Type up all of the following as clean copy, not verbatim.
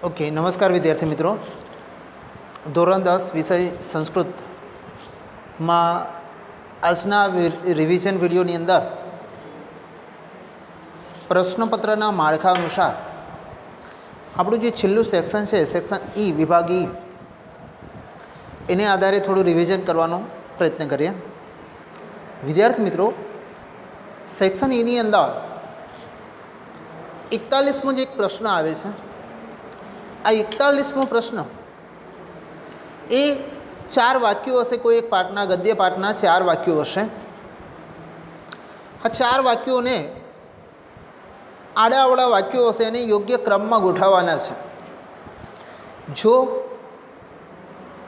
Okay, નમસ્કાર વિદ્યાર્થી મિત્રો. ધોરણ 10 વિષય સંસ્કૃતમાં આજના રિવિઝન વિડીયોની અંદર પ્રશ્નપત્રના માળખા અનુસાર આપણું જે છેલ્લું સેક્શન છે, સેક્શન ઈ, વિભાગ ઈ, એને આધારે થોડું રિવિઝન કરવાનો પ્રયત્ન કરીએ. વિદ્યાર્થી મિત્રો, સેક્શન ઈની અંદર 41મો જે એક પ્રશ્ન આવે છે, આ 41મો પ્રશ્ન એ 4 વાક્યો હશે. કોઈ એક પાઠના, ગદ્ય પાઠના 4 વાક્યો હશે. આ 4 વાક્યોને આડાઅવળા વાક્યો હશે અને યોગ્ય ક્રમમાં ગોઠવવાના છે. જો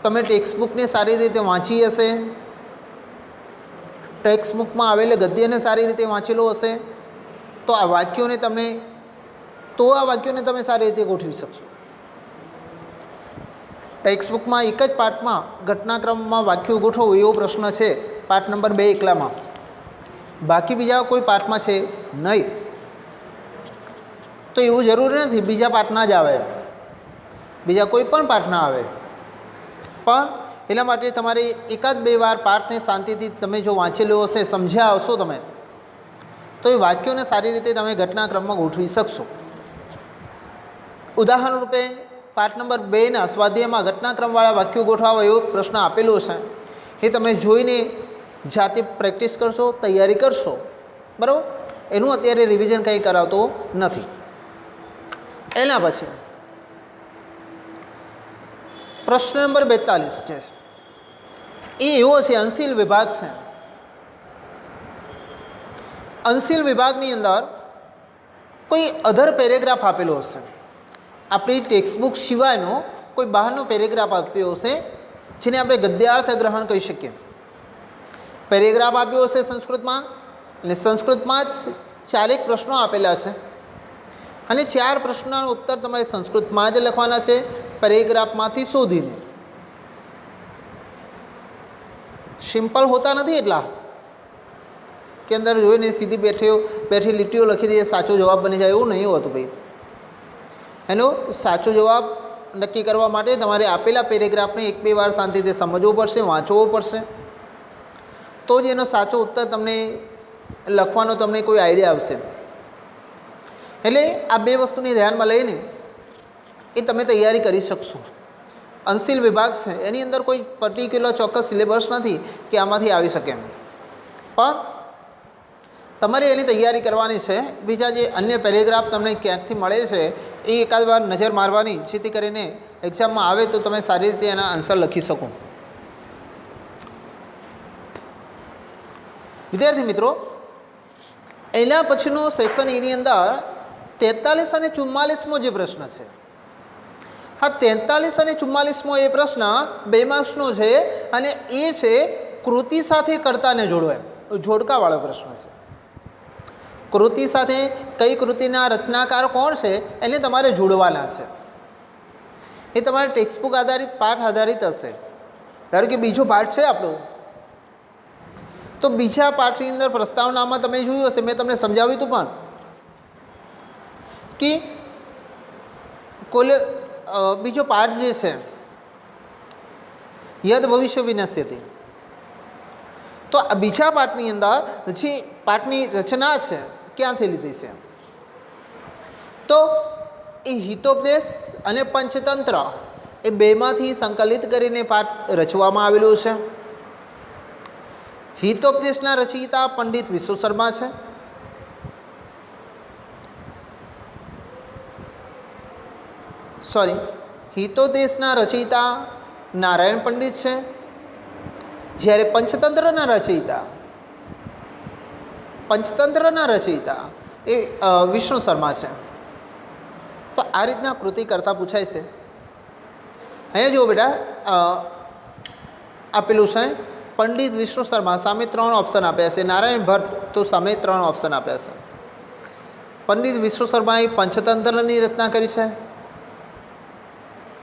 તમે ટેક્સ્ટબુકને સારી રીતે વાંચી હશે, ટેક્સ્ટબુકમાં આવેલા ગદ્યને સારી રીતે વાંચેલો હશે, તો આ વાક્યોને તમે સારી રીતે ગોઠવી શકશો. ટેક્સ્ટબુકમાં એક જ પાઠમાં ઘટનાક્રમમાં વાક્યો ગોઠવો એવો પ્રશ્ન છે પાઠ નંબર 2 એકલામાં. બાકી બીજા કોઈ પાઠમાં છે નહીં. તો એવું જરૂરી નથી બીજા પાઠના જ આવે, બીજા કોઈ પણ પાઠના આવે, પણ એના માટે તમારે એકાદ બે વાર પાઠને શાંતિથી તમે જો વાંચેલો હશે, સમજ્યા હશો તમે, તો એ વાક્યોને સારી રીતે તમે ઘટનાક્રમમાં ગોઠવી શકશો. ઉદાહરણ રૂપે પાઠ નંબર 2ના સ્વાધ્યાયમાં ઘટનાક્રમવાળા વાક્યો ગોઠવવા એવો પ્રશ્ન આપેલો છે. એ તમે જોઈને જાતે પ્રેક્ટિસ કરશો, તૈયારી કરશો, બરાબર. એનું અત્યારે રિવિઝન કંઈ કરાવતો નથી. એના પછી પ્રશ્ન નંબર 42 છે, એ એવો છે, અંશીલ વિભાગ છે. અંશીલ વિભાગની અંદર કોઈ અધર પેરેગ્રાફ આપેલો હશે. આપણી ટેક્સ્ટબુક સિવાયનો કોઈ બહારનો પેરેગ્રાફ આપ્યો હશે, જેને આપણે ગદ્યાર્થ ગ્રહણ કહી શકીએ. પેરેગ્રાફ આપ્યો હશે સંસ્કૃતમાં, અને સંસ્કૃતમાં જ 4 પ્રશ્નો આપેલા છે, અને 4 પ્રશ્નોના ઉત્તર તમારે સંસ્કૃતમાં જ લખવાના છે, પેરેગ્રાફમાંથી શોધીને. સિમ્પલ હોતા નથી એટલા કે અંદર જોઈને સીધી બેઠી લીટીઓ લખી દઈએ, સાચો જવાબ બની જાય, એવું નહીં હોતું ભાઈ. એનો સાચો જવાબ નક્કી કરવા માટે તમારે આપેલા પેરેગ્રાફને 1-2 વાર શાંતિથી સમજવો પડશે, વાંચવો પડશે, તો જ એનો સાચો ઉત્તર તમને લખવાનો તમને કોઈ આઈડિયા આવશે. એટલે આ 2 વસ્તુને ધ્યાનમાં લઈને એ તમે તૈયારી કરી શકશો. અંશીલ વિભાગ છે, એની અંદર કોઈ પર્ટિક્યુલર ચોક્કસ સિલેબસ નથી કે આમાંથી આવી શકે એમ, પણ તમારે એની તૈયારી કરવાની છે. બીજા જે અન્ય પેરેગ્રાફ તમને ક્યાંકથી મળે છે એ એકાદ વાર નજર મારવાની, જેથી કરીને એક્ઝામમાં આવે તો તમે સારી રીતે એના આન્સર લખી શકો. વિદ્યાર્થી મિત્રો, એના પછીનો સેક્શન એની અંદર 43 અને 44મો જે પ્રશ્ન છે, હા 43 અને 44મો એ પ્રશ્ન 2 માર્ક્સનો છે, અને એ છે કૃતિ સાથે કર્તાને જોડો, એમ જોડકાવાળો પ્રશ્ન છે. કૃતિ સાથે કઈ કૃતિના રચનાકાર કોણ છે એને તમારે જોડવાના છે. એ તમારે ટેક્સ્ટબુક આધારિત, પાઠ આધારિત હશે. ધારો કે બીજો પાઠ છે આપણો, તો બીજા પાઠની અંદર પ્રસ્તાવનામાં તમે જોયું હશે, મેં તમને સમજાવ્યું હતું પણ કે બીજો પાઠ જે છે યદ ભવિષ્ય વિનશ્યતિ, તો આ બીજા પાઠની અંદર જે પાઠની રચના છે ક્યાંથી લીધી છે, તો એ હિતોપદેશ અને પંચતંત્ર એ 2માંથી સંકલિત કરીને પાઠ રચવામાં આવેલો છે. હિતોપદેશના રચયિતા પંડિત વિશ્વ શર્મા છે. હિતોપદેશના રચયિતા નારાયણ પંડિત છે, જ્યારે પંચતંત્રના રચયિતા એ વિષ્ણુ શર્મા છે. તો આ રીતના કૃતિ કરતા પૂછાય છે. અહીંયા જુઓ બેટા, આપેલું છે પંડિત વિષ્ણુ શર્મા, સામે 3 ઓપ્શન આપ્યા છે. નારાયણ ભટ્ટ, તો સામે 3 ઓપ્શન આપ્યા છે. પંડિત વિષ્ણુ શર્માએ પંચતંત્રની રચના કરી છે.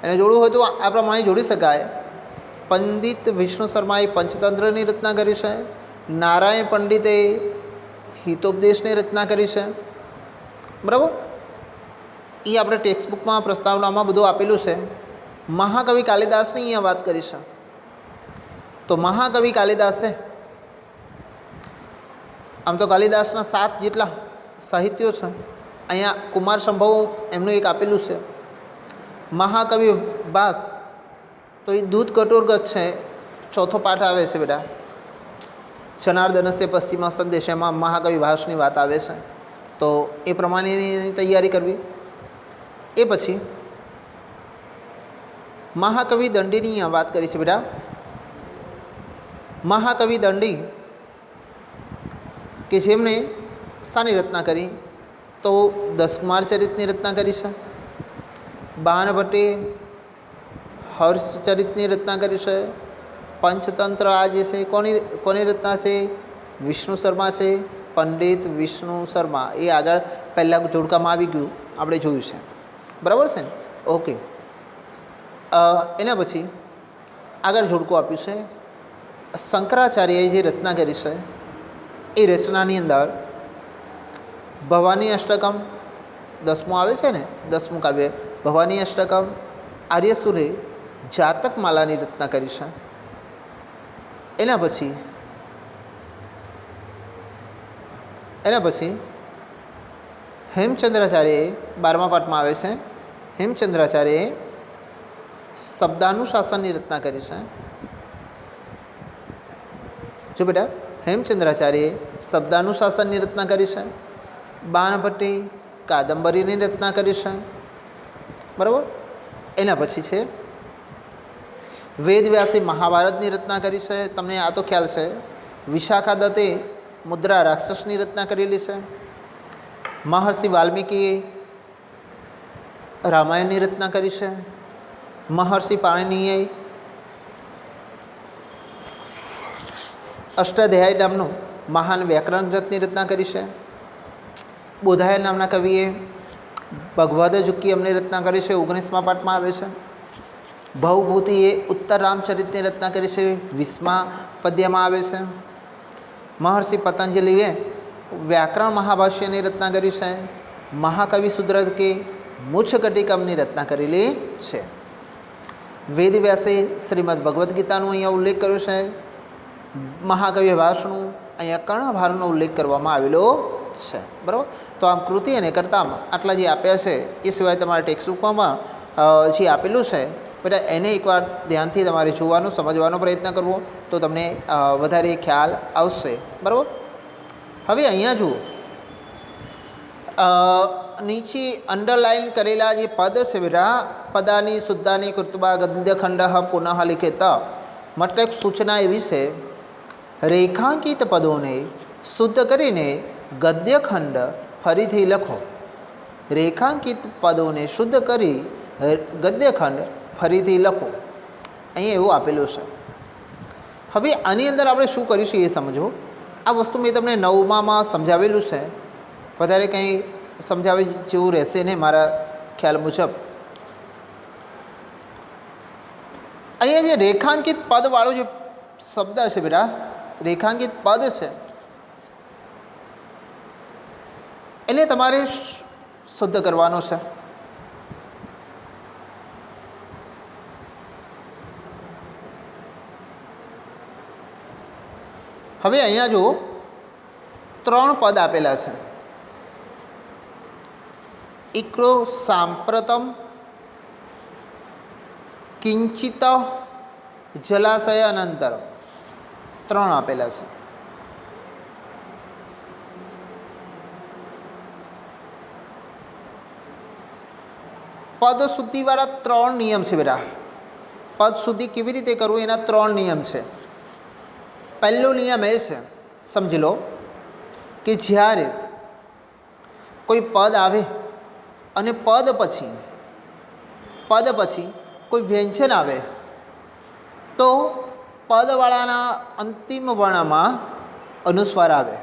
એને જોડવું હોય તો આ પ્રમાણે જોડી શકાય. પંડિત વિષ્ણુ શર્માએ પંચતંત્રની રચના કરી છે, નારાયણ પંડિતે હિતોપદેશની રચના કરી છે, બરાબર. એ આપણે ટેક્સ્ટ બુકમાં પ્રસ્તાવનામાં બધું આપેલું છે. મહાકવિ કાલિદાસની અહીંયા વાત કરી છે. તો મહાકવિ કાલિદાસે આમ તો કાલિદાસના 7 જેટલા સાહિત્યો છે. અહીંયા કુમાર સંભવ એમનું એક આપેલું છે. મહાકવિ ભાસ તો એ દૂધ કટોરગત છે. ચોથો પાઠ આવે છે બેટા, જનાર્દનસ્ય પશ્ચિમા સંદેશ, એમાં મહાકવિ ભાસની વાત આવે છે. તો એ પ્રમાણેની તૈયારી કરવી. એ પછી મહાકવિ દંડીની અહીંયા વાત કરી છે બેટા. મહાકવિ દંડી કે જેમણે શાની રચના કરી? તો 10 કુમાર ચરિતની રચના કરી છે. બાણભટ્ટે હર્ષચરિતની રચના કરી છે. પંચતંત્ર આ જે છે કોની રચના છે? વિષ્ણુ શર્મા છે, પંડિત વિષ્ણુ શર્મા. એ આગળ પહેલાં જોડકામાં આવી ગયું, આપણે જોયું છે. બરાબર છે ને? ઓકે. એના પછી આગળ જોડકું આપ્યું છે. શંકરાચાર્યએ જે રચના કરી છે એ રચનાની અંદર ભવાની અષ્ટકમ 10મું આવે છે ને, 10મું કાવ્ય ભવાની અષ્ટકમ, આર્યસુરે જાતકમાલાની રચના કરી છે. એના પછી હેમચંદ્રાચાર્યએ 12મા પાઠમાં આવે છે. હેમચંદ્રાચાર્યએ શબ્દાનુશાસનની રચના કરી છે. જો બેટા, હેમચંદ્રાચાર્યએ શબ્દાનુશાસનની રચના કરી છે. બાણભટ્ટે કાદંબરીની રચના કરી છે. બરાબર. એના પછી છે વેદવ્યાસે મહાભારતની રચના કરી છે. તમને આ તો ખ્યાલ છે. વિશાખા દત્તે મુદ્રા રાક્ષસની રચના કરેલી છે. મહર્ષિ વાલ્મીકીએ રામાયણની રચના કરી છે. મહર્ષિ પાણિનીએ અષ્ટાધ્યાય નામનું મહાન વ્યાકરણ ગ્રંથની રચના કરી છે. બોધાયન નામના કવિએ ભગવદ જુક્કિયમની રચના કરી છે. 19મા પાઠમાં આવે છે. ભવભૂતિએ ઉત્તર રામચરિતની રચના કરી છે. 20મા પદ્યમાં આવે છે. મહર્ષિ પતંજલિએ વ્યાકરણ મહાભાષ્યની રચના કરી છે. મહાકવિ સુદ્રકે મુચ્છકટિકમની રચના કરેલી છે. વેદવ્યાસે શ્રીમદ ભગવદ્ ગીતાનો અહીંયા ઉલ્લેખ કર્યો છે. મહાકવિ ભાસનું અહીંયા કર્ણભારનો ઉલ્લેખ કરવામાં આવેલો છે. બરાબર. તો આમ કૃતિ અને કર્તામાં આટલા જે આપ્યા છે, એ સિવાય તમારા ટેક્સ્ટ બુકમાં જે આપેલું છે બેટા, એને એકવાર ધ્યાનથી તમારે જોવાનો, સમજવાનો પ્રયત્ન કરવો, તો તમને વધારે ખ્યાલ આવશે. બરાબર. હવે અહીંયા જુઓ, નીચે અંડરલાઇન કરેલા જે પદ છે બેટા, પદાની શુદ્ધાની કૃતબા ગદ્યખંડ પુનઃ લિખિત. મતલબ સૂચના એવી છે, રેખાંકિત પદોને શુદ્ધ કરીને ગદ્યખંડ ફરીથી લખો. રેખાંકિત પદોને શુદ્ધ કરી ગદ્યખંડ ફરીથી લખો. અહીંયા એવું આપેલું છે. હવે આની અંદર આપણે શું કરીશું એ સમજો. આ વસ્તુ મેં તમને 9માં સમજાવેલું છે. વધારે કંઈ સમજાવે જેવું રહેશે નહીં મારા ખ્યાલ મુજબ. અહીંયા જે રેખાંકિત પદવાળો જે શબ્દ છે બેટા, રેખાંકિત પદ છે, એને તમારે શુદ્ધ કરવાનો છે. હવે અહીંયા જુઓ, 3 પદ આપેલા છે. ઇક્રો સાંપ્રતમ કિંચિત જલાશય અનંતર 3 આપેલા છે. પદ શુદ્ધિવાળા 3 નિયમ છે બેટા. પદ શુદ્ધિ કેવી રીતે કરવું એના 3 નિયમ છે. પહેલો નિયમ એ છે, સમજી લો, કે જ્યારે કોઈ પદ આવે અને પદ પછી કોઈ વ્યંજન આવે તો પદવાળાના અંતિમ વર્ણમાં અનુસ્વાર આવે.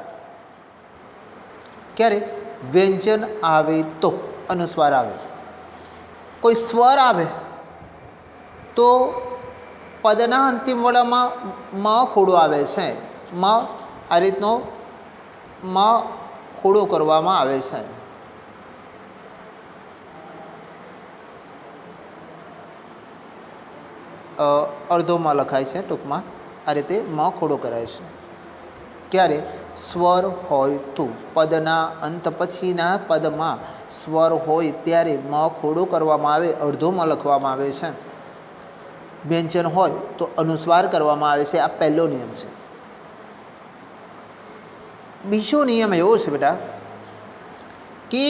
ક્યારે? વ્યંજન આવે તો અનુસ્વાર આવે. કોઈ સ્વર આવે તો પદના અંતિમ વર્ણમાં મ ખોડો આવે છે. મ આ રીતનો મ ખોડો કરવામાં આવે છે. અડધોમાં લખાય છે ટૂંકમાં આ રીતે મ ખોડો કરાય છે ક્યારે સ્વર હોય તો પદના અંત પછીના પદમાં સ્વર હોય ત્યારે મ ખોડો કરવામાં આવે અડધોમાં લખવામાં આવે છે વ્યંજન હોય તો અનુસ્વાર કરવામાં આવે છે આ પહેલો નિયમ છે બીજો નિયમ એવો છે બેટા કે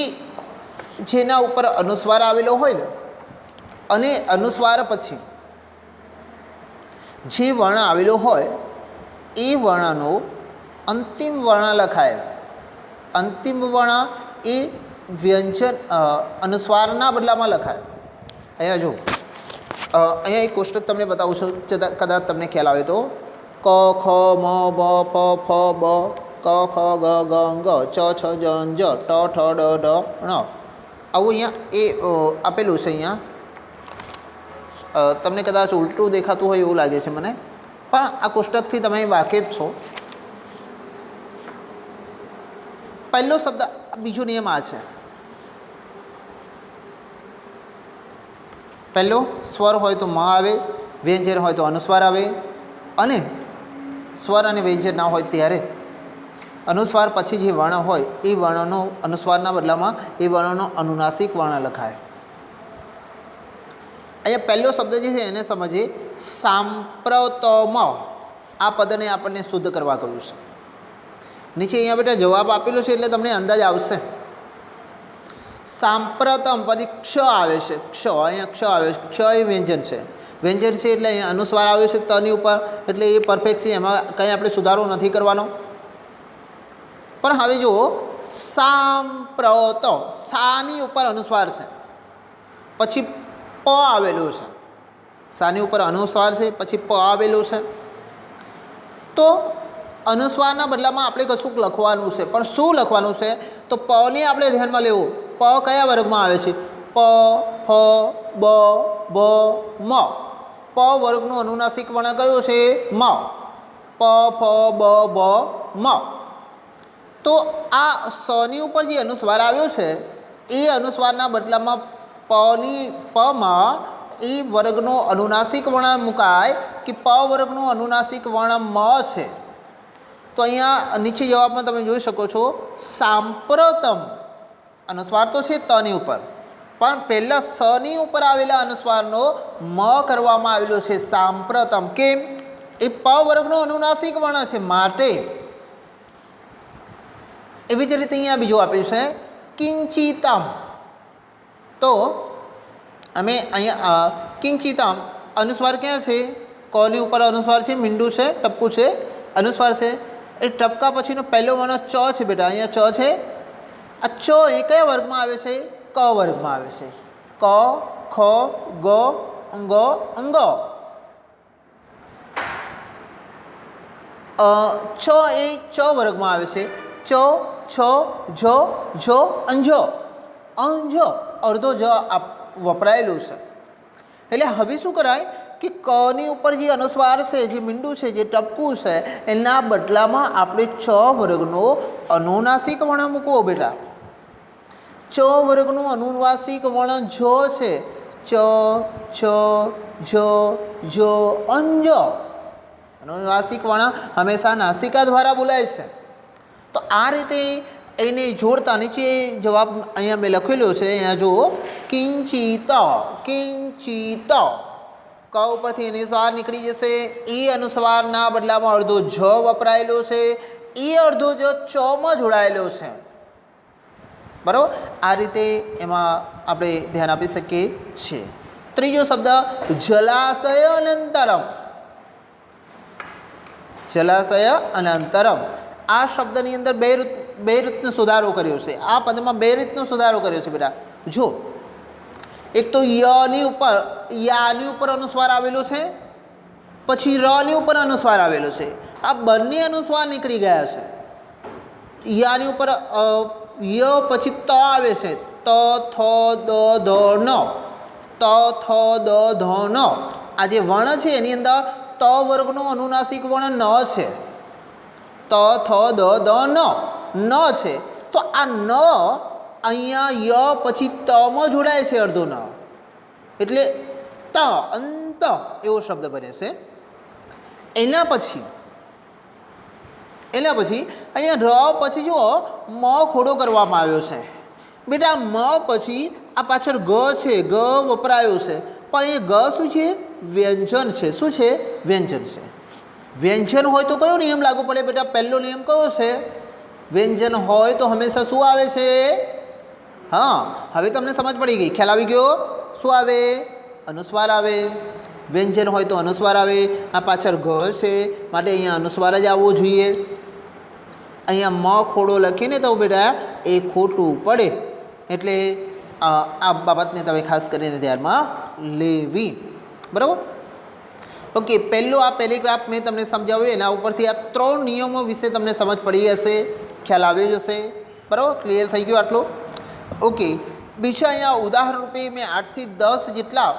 જેના ઉપર અનુસ્વાર આવેલો હોય ને અને અનુસ્વાર પછી જે વર્ણ આવેલો હોય એ વર્ણનો અંતિમ વર્ણ લખાય અંતિમ વર્ણ એ વ્યંજન અનુસ્વારના બદલામાં લખાય અહીંયા જો અહીંયા એક કોષ્ટક તમને બતાવું છું કદાચ તમને ખ્યાલ આવે તો ક ખ મ બ પ ફ બ ક ખ ગ ગ ગ ચ છ જ જ ટ ઠ ડ ઢ ણ આવું અહીંયા એ આપેલું છે અહીંયા તમને કદાચ ઉલટું દેખાતું હોય એવું લાગે છે મને પણ આ કોષ્ટકથી તમે વાકેફ છો પહેલો શબ્દ બીજો નિયમ આ છે પહેલો સ્વર હોય તો મ આવે વ્યંજન હોય તો અનુસ્વાર આવે અને સ્વર અને વ્યંજન ના હોય ત્યારે અનુસ્વાર પછી જે વર્ણ હોય એ વર્ણનો અનુસ્વારના બદલામાં એ વર્ણનો અનુનાસિક વર્ણ લખાય અહીંયા પહેલો શબ્દ જે છે એને સમજીએ સાંપ્રતમ આ પદને આપણને શુદ્ધ કરવા કહ્યું છે નીચે અહીંયા બેટા જવાબ આપેલો છે એટલે તમને અંદાજ આવશે સાંપ્રતમ પછી ક્ષ આવે છે ક્ષ અહીંયા ક્ષ આવે છે ક્ષ એ વ્યંજન છે વ્યંજન છે એટલે અહીંયા અનુસ્વાર આવ્યો છે તની ઉપર એટલે એ પરફેક્ટ છે એમાં કંઈ આપણે સુધારો નથી કરવાનો પણ હવે જુઓ સાંપ્રત સાની ઉપર અનુસ્વાર છે પછી પ આવેલું છે સાની ઉપર અનુસ્વાર છે પછી પ આવેલું છે તો અનુસ્વારના બદલામાં આપણે કશુંક લખવાનું છે પણ શું લખવાનું છે તો પને આપણે ધ્યાનમાં લેવું પ કયા વર્ગમાં આવે છે પ ફ બ બ મ પ વર્ગનું અનુનાસિક વર્ણ કયું છે મ પ ફ બ બ મ તો આ સની ઉપર જે અનુસ્વાર આવ્યો છે એ અનુસ્વારના બદલામાં પમાં એ વર્ગનો અનુનાસિક વર્ણ મુકાય કે પ વર્ગનો અનુનાસિક વર્ણ મ છે તો અહીંયા નીચે જવાબમાં તમે જોઈ શકો છો સાંપ્રતમ અનુસ્વાર તો છે તની ઉપર પણ પહેલાં સની ઉપર આવેલા અનુસ્વારનો મ કરવામાં આવેલો છે સાંપ્રતમ કેમ એ પ વર્ગનો અનુનાસિક વર્ણ છે માટે એવી જ રીતે અહીંયા બીજું આપ્યું છે કિંચિતમ તો અમે અહીંયા કિંચિતમ અનુસ્વાર ક્યાં છે કની ઉપર અનુસ્વાર છે મીંડું છે ટપકું છે અનુસ્વાર છે એ ટપકા પછીનો પહેલો વર્ણ ચ છે બેટા અહીંયા ચ છે આ ચ એ કયા વર્ગમાં આવે છે ક વર્ગમાં આવે છે ક ખ ગ અંગ અંગ છ એ ચ વર્ગમાં આવે છે ચ છ જો જો અંજો અંજો અડધો જ વપરાયેલું છે એટલે હવે શું કરાય કે કની ઉપર જે અનુસ્વાર છે જે મીંડું છે જે ટપકું છે એના બદલામાં આપણે ચ વર્ગનો અનુનાસિક વર્ણ મૂકવો બેટા ચ વર્ગનું અનુનાસિક વર્ણ જો છે ચ છ જો જો અંજો અનુનાસિક વર્ણ હંમેશા નાસિકા દ્વારા બોલાય છે તો આ રીતે એને જોડતા નીચે જવાબ અહીંયા મેં લખેલો છે અહીંયા જુઓ કિંચિત કિંચિત ક ઉપરથી અનુસ્વાર નીકળી જશે એ અનુસ્વારના બદલામાં અડધો જ વપરાયેલો છે એ અડધો જ ચમાં જોડાયેલો છે બરાબર આ રીતે એમાં આપણે ધ્યાન આપી શકીએ છીએ ત્રીજો શબ્દ જલાશય અનંતરમ જલાશય અનંતરમ આ શબ્દની અંદર બે રીતનો સુધારો કર્યો છે આ પદમાં બે રીતનો સુધારો કર્યો છે બેટા જો એક તો યાની ઉપર અનુસ્વાર આવેલો છે પછી રની ઉપર અનુસ્વાર આવેલો છે આ બંને અનુસ્વાર નીકળી ગયા છે યાની ઉપર ય પછી ત આવે છે ત થ દ ધ ન ત થ દ ધ ન આ જે વર્ણ છે એની અંદર ત વર્ગનો અનુનાસિક વર્ણ ન છે ત થ દ દ ન છે તો આ ન અહીંયા ય પછી તમાં જોડાય છે અડધો ન એટલે અંત એવો શબ્દ બને છે. એના પછી અહીંયા ર પછી જુઓ મ ખોડો કરવામાં આવ્યો છે. બેટા મ પછી આ પાછળ ગ છે, ગ વપરાયો છે, પણ એ ગ શું છે? વ્યંજન છે. શું છે? વ્યંજન છે. વ્યંજન હોય તો કયો નિયમ લાગુ પડે બેટા? પહેલો નિયમ કયો છે? વ્યંજન હોય તો હંમેશા શું આવે છે? હા, હવે તમને સમજ પડી ગઈ, ખ્યાલ આવી ગયો? શું આવે? અનુસ્વાર આવે. વ્યંજન હોય તો અનુસ્વાર આવે. આ પાછળ ગ છે માટે અહીંયા અનુસ્વાર જ આવવો જોઈએ. અહીંયા મ ખોડો લખીને તો બેટા એ ખોટું પડે, એટલે આ બાબતને તમે ખાસ કરીને ધ્યાનમાં લેવી. બરાબર? ઓકે, પહેલો આ પેરેગ્રાફ મેં તમને સમજાવ્યું, એના ઉપરથી આ 3 નિયમો વિશે તમને સમજ પડી હશે, ખ્યાલ આવી જશે. બરાબર? ક્લિયર થઈ ગયું આટલું? ઓકે, બીજા અહીંયા ઉદાહરણ રૂપે મેં 8 થી 10 જેટલા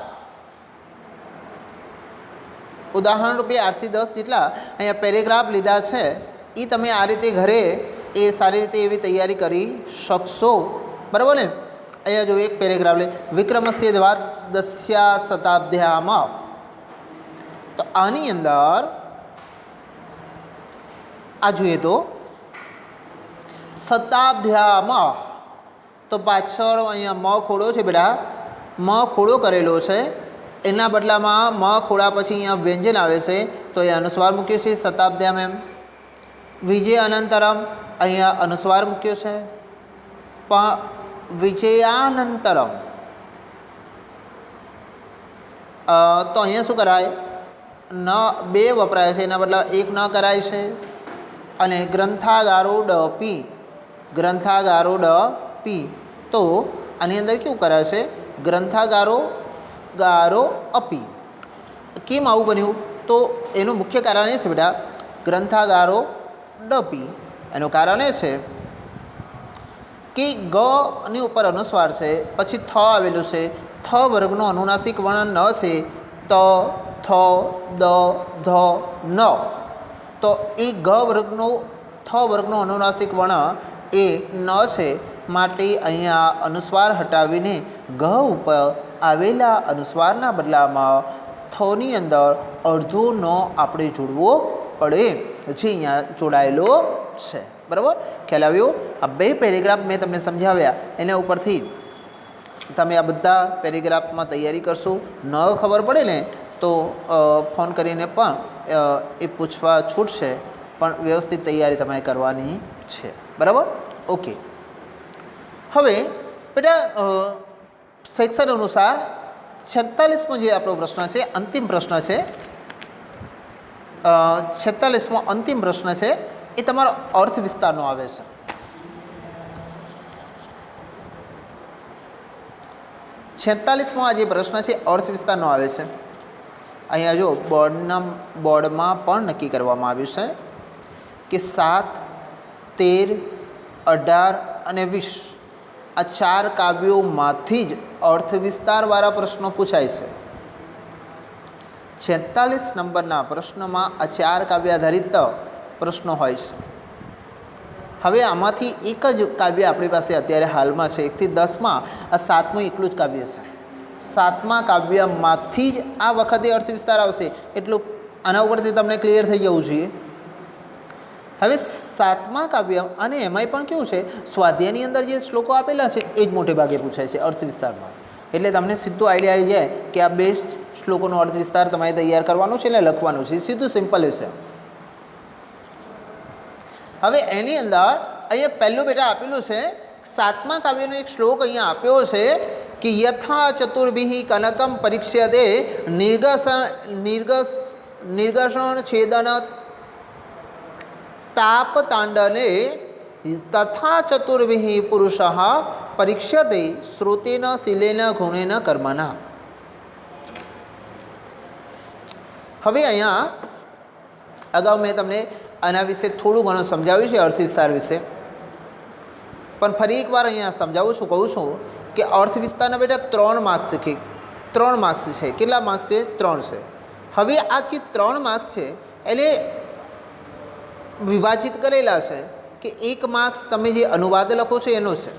અહીંયા પેરેગ્રાફ લીધા છે. એ તમે આ રીતે ઘરે એ સારી રીતે એવી તૈયારી કરી શકશો. બરાબર ને? અહીંયા જો એક પેરેગ્રાફ લે, વિક્રમસ્ય દ્વાદશ્યા શતાબ્દ્યામાં. તો આની અંદર આ જોઈએ તો શતાબ્દ્યામાં, તો પાછળ અહીંયા મ ખોડો છે બેટા, મ ખોડો કરેલો છે. એના બદલામાં મ ખોડા પછી અહીંયા વ્યંજન આવે છે, તો એ અનુસ્વાર મૂક્યો છે શતાબ્દ્યામ એમ. વિજય અનંતરમ, અહીંયા અનુસ્વાર મૂક્યો છે. વિજયાનંતરમ, તો અહીંયા શું કરાય? ન 2 વપરાય છે, એના બદલે 1 ન કરાય છે. અને ગ્રંથાગારો ડ પી, તો આની અંદર કેવું કરાય છે? ગ્રંથાગારો અપી. કેમ આવું બન્યું? તો એનું મુખ્ય કારણ એ છે બેટા, ગ્રંથાગારો ડપી. એનું કારણ એ છે કે ગ ની ઉપર અનુસ્વાર છે, પછી થ આવેલું છે. થ વર્ગનો અનુનાસિક વર્ણ ન છે, ત, થ, દ, ધ, ન. તો એ થ વર્ગનો અનુનાસિક વર્ણ એ ન છે, માટે અહીંયા અનુસ્વાર હટાવીને ગ ઉપર આવેલા અનુસ્વારના બદલામાં થની અંદર અડધો ન આપણે જોડવો પડે, જે અહીંયા જોડાયેલો છે. બરાબર? ખ્યાલ આવ્યો? આ 2 પેરેગ્રાફ મેં તમને સમજાવ્યા, એના ઉપરથી તમે આ બધા પેરેગ્રાફમાં તૈયારી કરશો. ન ખબર પડે ને તો ફોન કરીને પણ એ પૂછવા છૂટશે, પણ વ્યવસ્થિત તૈયારી તમારે કરવાની છે. બરાબર? ઓકે, હવે બેટા સેક્શન અનુસાર 46મો જે આપણો પ્રશ્ન છે, અંતિમ પ્રશ્ન છે. 46મો અંતિમ પ્રશ્ન છે, એ તમારો અર્થ વિસ્તારનો આવે છે. છેતાલીસમો આ જે પ્રશ્ન છે અર્થ વિસ્તારનો આવે છે. અહીંયા જો બોર્ડમાં પણ નક્કી કરવામાં આવ્યું છે કે 7, 13, 18 અને 20 આ 4 કાવ્યોમાંથી જ અર્થ વિસ્તારવાળા પ્રશ્નો પૂછાય છે. 46 નંબરના પ્રશ્નમાં આ 4 કાવ્ય આધારિત પ્રશ્નો હોય છે. હવે આમાંથી એક જ કાવ્ય આપણી પાસે અત્યારે હાલમાં છે. 1 થી 10માં આ 7મું એકલું જ કાવ્ય છે. 7મા કાવ્યમાંથી જ આ વખતે અર્થ વિસ્તાર આવશે. એટલું આના ઉપરથી તમને ક્લિયર થઈ જવું જોઈએ. હવે 7મા કાવ્ય, અને એમાંય પણ કેવું છે, સ્વાધ્યાયની અંદર જે શ્લોકો આપેલા છે એ જ મોટે ભાગે પૂછાય છે અર્થ વિસ્તારમાં. એટલે તમને સીધું આઈડિયા આવી જાય કે આ બેસ્ટ શ્લોકોનો અર્થ વિસ્તાર તમારે તૈયાર કરવાનો છે, એટલે લખવાનું છે. સીધું સિમ્પલ છે. હવે એની અંદર અહીંયા પહેલું બેટા આપેલું છે 7મા કાવ્યનો એક શ્લોક અહીંયા આપ્યો છે કે યથા ચતુર્ભિ કનકમ પરીક્ષ્યતે નિર્ગષણ છેદન તાપતાંડને તથા ચતુર્ભિ પુરુષ પરીક્ષ્યતે શ્રુતેન શીલેન ગુણેન કર્મના. હવે અહીંયા અગાઉ મેં તમને આના વિશે થોડું ઘણું સમજાવ્યું છે, અર્થ વિસ્તાર વિશે, પણ ફરી એકવાર અહીંયા સમજાવું છું, કહું છું કે અર્થ વિસ્તારના બેટા 3 માર્ક્સ છે. 3 માર્ક્સ છે. કેટલા માર્ક્સ છે? 3 છે. હવે આ જે 3 માર્ક્સ છે એટલે વિભાજિત કરેલા છે કે 1 માર્ક્સ તમે જે અનુવાદ લખો છો એનો છે,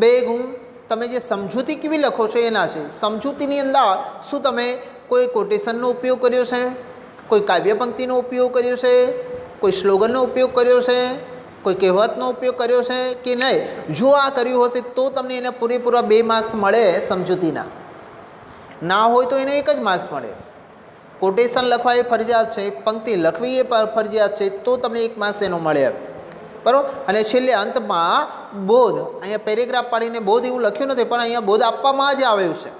2 ગુણ તમે જે સમજૂતી કેવી લખો છો એના છે. સમજૂતીની અંદર શું તમે કોઈ કોટેશનનો ઉપયોગ કર્યો છે, કોઈ કાવ્ય પંક્તિનો ઉપયોગ કર્યો છે, કોઈ સ્લોગનનો ઉપયોગ કર્યો છે, કોઈ કહેવતનો ઉપયોગ કર્યો છે કે નહીં? જો આ કર્યું હશે તો તમને એને પૂરેપૂરા 2 માર્ક્સ મળે સમજૂતીના. ના હોય તો એને 1 જ માર્ક્સ મળે. કોટેશન લખવા એ ફરજિયાત છે, પંક્તિ લખવી એ ફરજિયાત છે, તો તમને 1 માર્ક્સ એનો મળે, બરાબર. અને છેલ્લે અંતમાં બોધ, અહીંયા પેરેગ્રાફ પાડીને બોધ એવું લખ્યું નથી, પણ અહીંયા બોધ આપવામાં જ આવ્યું છે.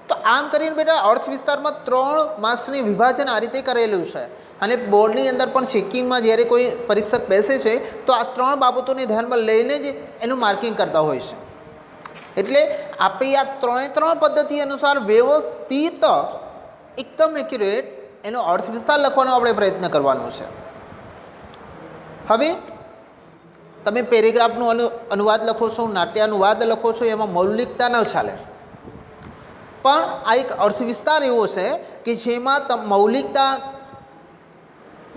તો આમ કરીને બેટા અર્થ વિસ્તારમાં 3 માર્ક્સની વિભાજન આ રીતે કરેલું છે. અને બોર્ડની અંદર પણ ચેકિંગમાં જ્યારે કોઈ પરીક્ષક બેસે છે તો આ 3 બાબતોને ધ્યાનમાં લઈને જ એનું માર્કિંગ કરતા હોય છે. એટલે આપણે આ 3 પદ્ધતિ અનુસાર વ્યવસ્થિત એકદમ એક્યુરેટ એનો અર્થ વિસ્તાર લખવાનો આપણે પ્રયત્ન કરવાનો છે. હવે તમે પેરેગ્રાફનો અનુવાદ લખો છો, નાટ્ય અનુવાદ લખો છો, એમાં મૌલિકતા ન ચાલે. પણ આ એક અર્થ વિસ્તાર એવો છે કે જેમાં મૌલિકતા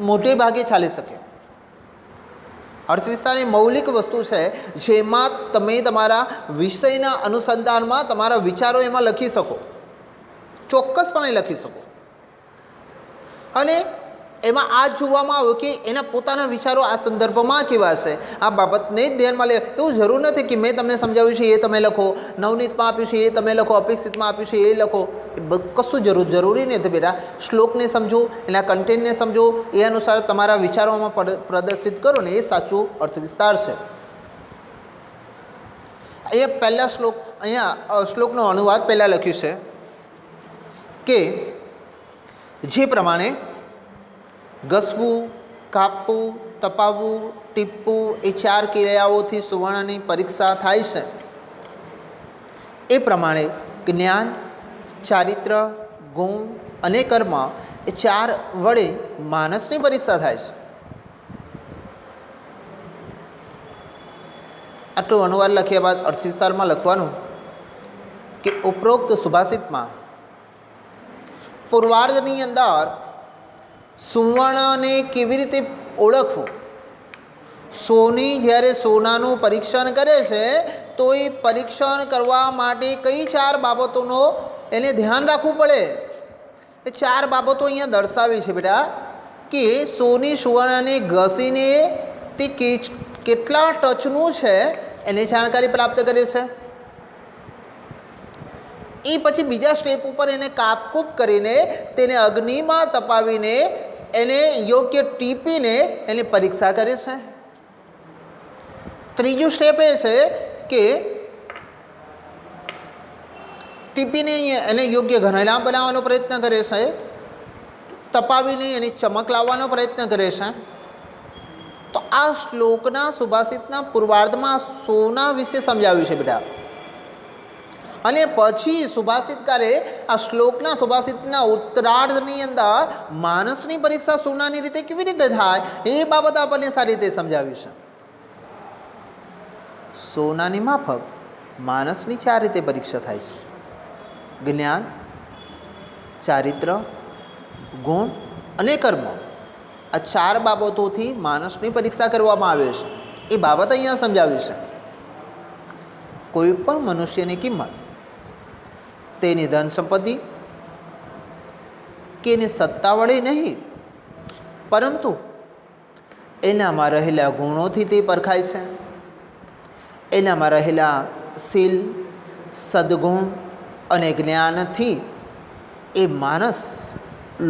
મોટે ભાગે ચાલી શકે. અર્થ વિસ્તાર એ મૌલિક વસ્તુ છે જેમાં તમે તમારા વિષયના અનુસંધાનમાં તમારા વિચારો એમાં લખી શકો, ચોક્કસપણે લખી શકો. અને એમાં આ જોવામાં આવ્યું કે એના પોતાના વિચારો આ સંદર્ભમાં કેવા છે, આ બાબતને જ ધ્યાનમાં લે. એવું જરૂર નથી કે મેં તમને સમજાવ્યું છે એ તમે લખો, નવનીતમાં આપ્યું છે એ તમે લખો, અપેક્ષિતમાં આપ્યું છે એ લખો. એ કશું જરૂરી નથી બેટા. શ્લોકને સમજો, એના કન્ટેન્ટને સમજો, એ અનુસાર તમારા વિચારોમાં પ્રદર્શિત કરો ને, એ સાચું અર્થ વિસ્તાર છે. અહીંયા પહેલા અહીંયા શ્લોકનો અનુવાદ પહેલાં લખ્યું છે કે જે પ્રમાણે ઘસવું, કાપવું, તપાવવું, ટીપવું એ 4 ક્રિયાઓથી સુવર્ણની પરીક્ષા થાય છે, એ પ્રમાણે જ્ઞાન, ચારિત્ર, ગુણ અને કર્મ એ 4 વડે માનસની પરીક્ષા થાય છે. આટલો અનુવાદ લખ્યા બાદ અર્થ વિસ્તારમાં લખવાનું કે ઉપરોક્ત સુભાષિતમાં પૂર્વાર્ધની અંદર સુવર્ણને કેવી રીતે ઓળખવું, સોની જ્યારે સોનાનું પરીક્ષણ કરે છે તો એ પરીક્ષણ કરવા માટે કઈ 4 બાબતોનો એને ધ્યાન રાખવું પડે. એ 4 બાબતો અહીંયા દર્શાવી છે બેટા કે સોની સુવર્ણને ઘસીને તે કેટલા ટચનું છે એની જાણકારી પ્રાપ્ત કરે છે. એ પછી બીજા સ્ટેપ ઉપર એને કાપકૂપ કરીને તેને અગ્નિમાં તપાવીને એને યોગ્ય ટીપીને એની પરીક્ષા કરે છે. ત્રીજું સ્ટેપ એ છે કે ટીપીને એને યોગ્ય ઘરેણાં બનાવવાનો પ્રયત્ન કરે છે, તપાવીને એની ચમક લાવવાનો પ્રયત્ન કરે છે. તો આ શ્લોકના સુભાષિતના પૂર્વાર્ધમાં સોના વિશે સમજાવ્યું છે બેટા. અને પછી સુભાષિતકારે આ શ્લોકના સુભાષિતના ઉત્તરાર્ધની અંદર માનસની પરીક્ષા સોનાની રીતે કેવી રીતે થાય એ બાબત આપણને સારી રીતે સમજાવ્યું છે. સોનાની માફક માનસની 4 રીતે પરીક્ષા થાય છે: જ્ઞાન, ચારિત્ર, ગુણ અને કર્મ. આ 4 બાબતોથી માનસની પરીક્ષા કરવામાં આવે છે. એ બાબત અહીંયા સમજાવી છે. કોઈ પણ મનુષ્યની કિંમત તેની ધન સંપત્તિ કે એની સત્તા વડે નહીં, પરંતુ એનામાં રહેલા ગુણોથી તે પરખાય છે. એનામાં રહેલા શીલ, સદ્ગુણ અને જ્ઞાનથી એ માણસ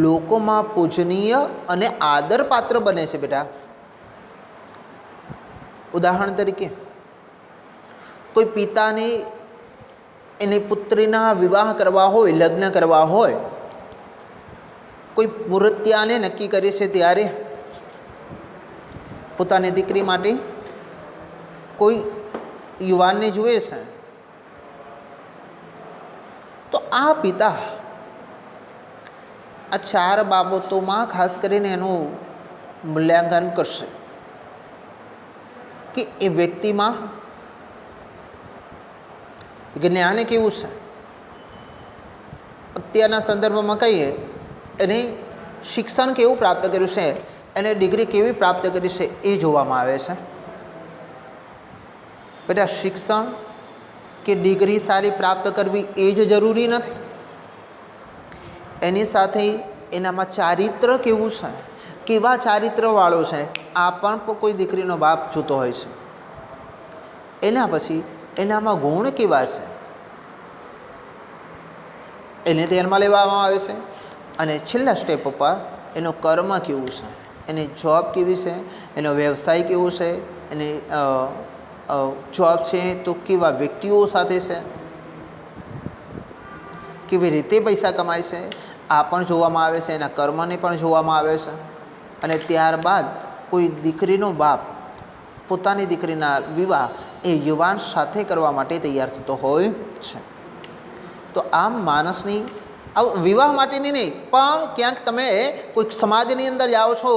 લોકોમાં પૂજનીય અને આદરપાત્ર બને છે બેટા. ઉદાહરણ તરીકે કોઈ પિતાને એની પુત્રીના વિવાહ કરવા હોય, લગ્ન કરવા હોય, કોઈ મૂર્ત્યાને નક્કી કરે છે ત્યારે પોતાની દીકરી માટે કોઈ યુવાનને જુએ છે. તો આ પિતા આ 4 બાબતોમાં ખાસ કરીને એનું મૂલ્યાંકન કરશે કે એ વ્યક્તિમાં જ્ઞાન કેવું છે. અત્યારના સંદર્ભમાં કહીએ એને શિક્ષણ કેવું પ્રાપ્ત કર્યું છે, એને ડિગ્રી કેવી પ્રાપ્ત કરી છે એ જોવામાં આવે છે. બેટા શિક્ષણ કે ડિગ્રી સારી પ્રાપ્ત કરવી એ જ જરૂરી નથી, એની સાથે એનામાં ચારિત્ર કેવું છે, કેવા ચારિત્રવાળો છે, આ પણ કોઈ દીકરીનો બાપ જોતો હોય છે. એના પછી એનામાં ગુણ કેવા છે એને ધ્યાનમાં લેવામાં આવે છે. અને છેલ્લા સ્ટેપ ઉપર એનું કર્મ કેવું છે, એની જોબ કેવી છે, એનો વ્યવસાય કેવો છે, એની જોબ છે તો કેવા વ્યક્તિઓ સાથે છે, કેવી રીતે પૈસા કમાય છે, આ પણ જોવામાં આવે છે. એના કર્મને પણ જોવામાં આવે છે. અને ત્યારબાદ કોઈ દીકરીનો બાપ પોતાની દીકરીના વિવાહ એ યુવાન સાથે કરવા માટે તૈયાર થતો હોય છે. તો આમ માણસની વિવાહ માટેની નહીં, પણ ક્યાંક તમે કોઈક સમાજની અંદર જાઓ છો,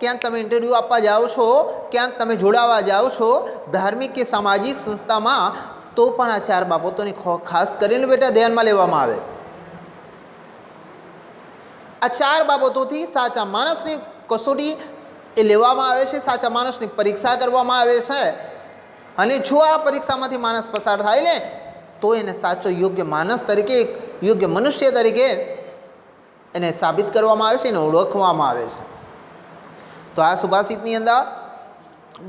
ક્યાંક તમે ઇન્ટરવ્યૂ આપવા જાઓ છો, ક્યાંક તમે જોડાવા જાઓ છો ધાર્મિક કે સામાજિક સંસ્થામાં, તો પણ આ ચાર બાબતોની ખાસ કરીને બેટા ધ્યાનમાં લેવામાં આવે. આ ચાર બાબતોથી સાચા માણસની કસોટી એ લેવામાં આવે છે, સાચા માણસની પરીક્ષા કરવામાં આવે છે. અને જો આ પરીક્ષામાંથી માણસ પસાર થાય ને તો એને સાચો યોગ્ય માણસ તરીકે, યોગ્ય મનુષ્ય તરીકે એને સાબિત કરવામાં આવે છે, એને ઓળખવામાં આવે છે. તો આ સુભાષિતની અંદર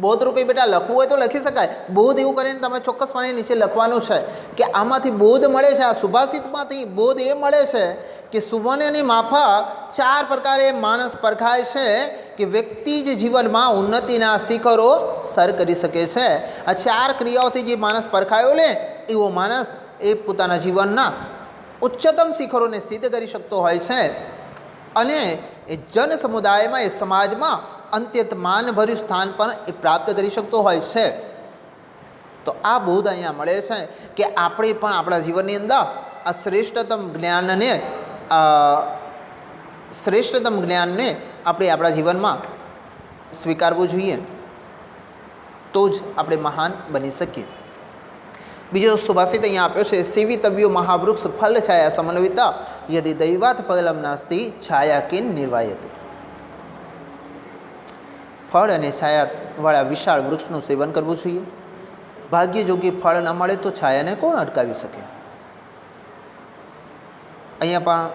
બોધ રૂપે બેટા લખવું હોય તો લખી શકાય. બોધ એવું કરીને તમે ચોક્કસપણે નીચે લખવાનું છે કે આમાંથી બોધ મળે છે, આ સુભાષિતમાંથી બોધ એ મળે છે કે સુવર્ણની માફક ચાર પ્રકારે માણસ પરખાય છે કે વ્યક્તિ જ જીવનમાં ઉન્નતિના શિખરો સર કરી શકે છે. આ ચાર ક્રિયાઓથી જે માણસ પરખાયો લે એવો માણસ એ પોતાના જીવનના ઉચ્ચતમ શિખરોને સિદ્ધ કરી શકતો હોય છે. અને એ જન સમુદાયમાં, એ સમાજમાં અત્યંત માનભર્યું સ્થાન પણ એ પ્રાપ્ત કરી શકતો હોય છે. તો આ બોધ અહીંયા મળે છે કે આપણે પણ આપણા જીવનની અંદર આ શ્રેષ્ઠતમ જ્ઞાનને આપણે આપણા જીવનમાં સ્વીકારવું જોઈએ, તો જ આપણે મહાન બની શકીએ. બીજો સુભાષિત અહીંયા આપ્યો છે, સેવિતવ્યો મહાવૃક્ષ ફલ છાયા સમન્વિતા યદિ દૈવાત પગલમ નાસ્તિ છાયા કિન નિર્વાયત. ફળ અને છાયાવાળા વિશાળ વૃક્ષનું સેવન કરવું જોઈએ. ભાગ્ય જોગી ફળ ન મળે તો છાયાને કોણ અટકાવી શકે. અહીંયા પણ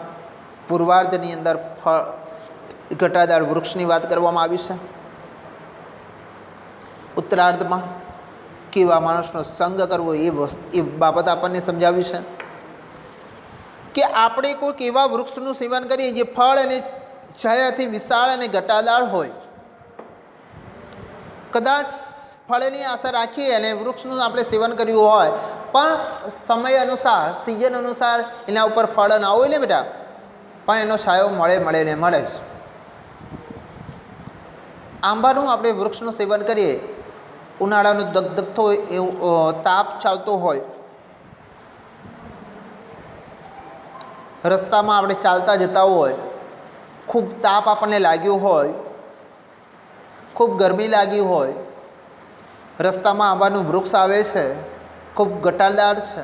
પૂર્વાર્ધની અંદર ફળ ઘટાદાર વૃક્ષની વાત કરવામાં આવી છે. ઉત્તરાર્ધમાં કેવા માણસનો સંગ કરવો એ બાબત આપણને સમજાવી છે કે આપણે કોઈક એવા વૃક્ષનું સેવન કરીએ જે ફળ અને છાયાથી વિશાળ અને ઘટાદાર હોય. કદાચ ફળની આશા રાખીએ અને વૃક્ષનું આપણે સેવન કર્યું હોય, પણ સમય અનુસાર, સિઝન અનુસાર એના ઉપર ફળ ના હોય ને બેટા, પણ એનો છાયો મળે ને મળે જ. આંબાનું આપણે વૃક્ષનું સેવન કરીએ, ઉનાળાનો ધગધગતો એવો તાપ ચાલતો હોય, રસ્તામાં આપણે ચાલતા જતા હોય, ખૂબ તાપ આપણને લાગ્યો હોય, ખૂબ ગરમી લાગી હોય, રસ્તામાં આંબાનું વૃક્ષ આવે છે, ખૂબ ઘટાદાર છે,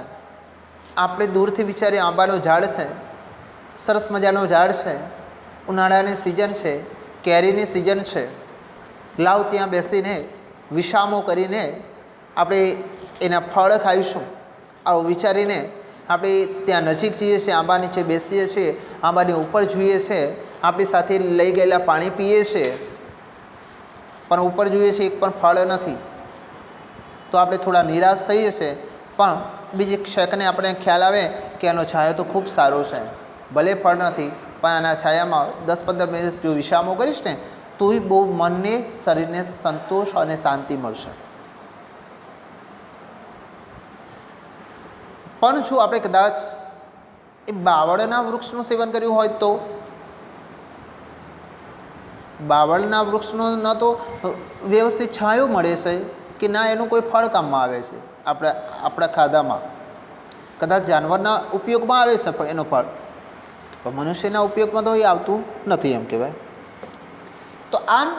આપણે દૂરથી વિચારીએ આંબાનું ઝાડ છે, સરસ મજાનું ઝાડ છે, ઉનાળાની સિઝન છે, કેરીની સિઝન છે, લાવ ત્યાં બેસીને વિસામો કરીને આપણે એના ફળ ખાઈશું, આવું વિચારીને આપણે ત્યાં નજીક જઈએ છીએ, આંબા નીચે બેસીએ છીએ, આંબાની ઉપર જોઈએ છીએ, આપણી સાથે લઈ ગયેલા પાણી પીએ છીએ, પણ ઉપર જોઈએ છીએ એક પણ ફળ નથી, તો આપણે થોડા નિરાશ થઈએ છીએ. પણ બીજી ક્ષેત્રે આપણે ખ્યાલ આવે કે એનો છાયો તો ખૂબ સારો છે, ભલે ફળ નથી પણ આના છાયામાં 10-15 મિનિટ જો વિસામો કરીશ ને તોય બહુ મનને, શરીરને સંતોષ અને શાંતિ મળશે. પણ જો આપણે કદાચ એ બાવળના વૃક્ષનું સેવન કર્યું હોય તો બાવળના વૃક્ષનો ન તો વ્યવસ્થિત છાંયો મળે છે કે ના એનું કોઈ ફળ કામમાં આવે છે આપણા ખાધામાં. કદાચ જાનવરના ઉપયોગમાં આવે છે પણ એનો ફળ, પણ મનુષ્યના ઉપયોગમાં તો એ આવતું નથી એમ કહેવાય. તો આમ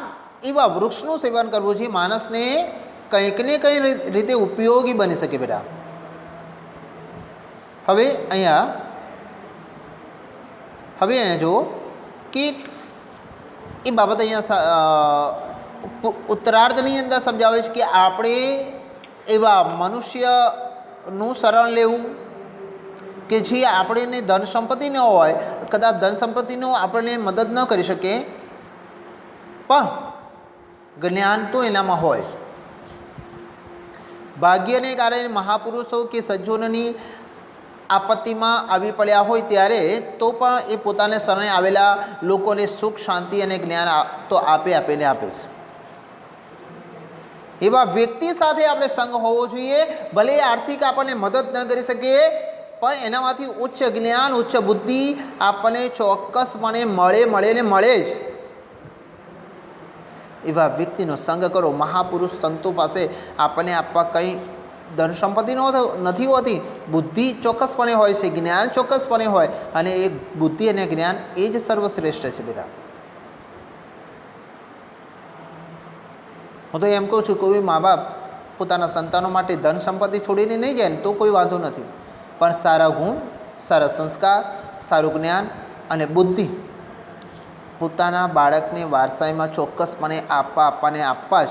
એવા વૃક્ષનું સેવન કરવું જોઈએ, માણસને કંઈક ને કંઈ રીતે ઉપયોગી બની શકે બેટા. હવે અહીંયા જુઓ કે એ બાબત અહીંયા ઉત્તરાર્ધની અંદર સમજાવે છે કે આપણે એવા મનુષ્ય નું શરણ લેવું કે જે આપણને ધન સંપત્તિ ન હોય, કદાચ ધન સંપત્તિનું આપણને મદદ ન કરી શકે, પણ જ્ઞાન તો એનામાં હોય. ભાગ્યને કારણે મહાપુરુષો કે સજ્જનોની આપત્તિમાં આવી પડ્યા હોય ત્યારે તો પણ એ પોતાને શરણે આવેલા લોકોને સુખ, શાંતિ અને જ્ઞાન તો આપે છે. એવા વ્યક્તિ સાથે આપણે સંગ હોવો જોઈએ. ભલે આર્થિક આપણને મદદ ન કરી શકીએ, પણ એનામાંથી ઉચ્ચ જ્ઞાન, ઉચ્ચ બુદ્ધિ આપણને ચોક્કસપણે મળે જ. એવા વ્યક્તિનો સંગ કરો. મહાપુરુષ સંતો પાસે આપણને આપવા કંઈ ધન સંપત્તિ નથી હોતી, બુદ્ધિ ચોક્કસપણે હોય છે, જ્ઞાન ચોક્કસપણે હોય, અને એ બુદ્ધિ અને જ્ઞાન એ જ સર્વશ્રેષ્ઠ છે. બેટા, હું તો એમ કહું છું, કોઈ મા બાપ પોતાના સંતાનો માટે ધન સંપત્તિ છોડીને નહીં જાય ને તો કોઈ વાંધો નથી, પણ સારા ગુણ, સારા સંસ્કાર, સારું જ્ઞાન અને બુદ્ધિ પોતાના બાળકને વારસાઈમાં ચોક્કસપણે આપવા જ.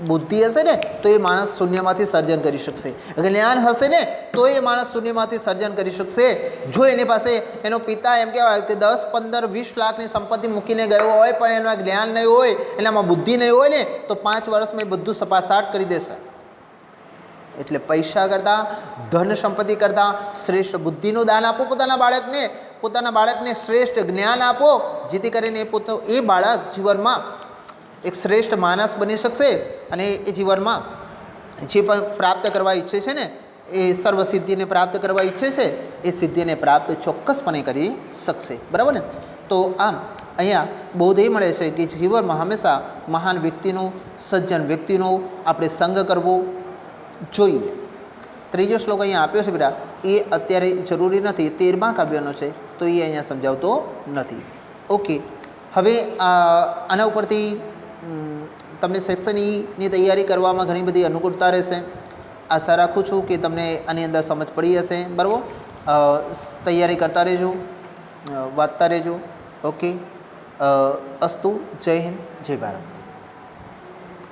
બુદ્ધિ હશે ને તો એ માણસ શૂન્યમાંથી સર્જન કરી શકશે, જ્ઞાન હશે ને તો એ માણસ શૂન્યમાંથી સર્જન કરી શકશે. જો એની પાસે એનો પિતા એમ કહેવાય કે 10, 15, 20 લાખની સંપત્તિ મૂકીને ગયો હોય, પણ એમાં જ્ઞાન નહીં હોય, એનામાં બુદ્ધિ નહીં હોય ને, તો 5 વર્ષમાં એ બધું સપાસાટ કરી દેશે. એટલે પૈસા કરતાં, ધન સંપત્તિ કરતાં શ્રેષ્ઠ બુદ્ધિનું દાન આપો પોતાના બાળકને શ્રેષ્ઠ જ્ઞાન આપો, જેથી કરીને એ બાળક જીવનમાં એક શ્રેષ્ઠ માણસ બની શકશે અને એ જીવનમાં જે પણ પ્રાપ્ત કરવા ઈચ્છે છે ને, એ સર્વસિદ્ધિને પ્રાપ્ત કરવા ઈચ્છે છે, એ સિદ્ધિને પ્રાપ્ત ચોક્કસપણે કરી શકશે. બરાબર ને? તો આમ અહીંયા બોધ એ મળે છે કે જીવનમાં હંમેશા મહાન વ્યક્તિનો, સજ્જન વ્યક્તિનો આપણે સંગ કરવો જોઈએ. ત્રીજો શ્લોક અહીંયા આપ્યો છે બેટા, એ અત્યારે જરૂરી નથી, 13મા કાવ્યનો છે, તો એ અહીંયા સમજાવતો નથી. ઓકે, હવે આના ઉપરથી તમને સેક્શન ઈની તૈયારી કરવામાં ઘણી બધી અનુકૂળતા રહેશે. આશા રાખું છું કે તમને આની અંદર સમજ પડી હશે. બરાબર, તૈયારી કરતા રહેજો, વાંચતા રહેજો. ઓકે, અસ્તુ. જય હિન્દ, જય ભારત.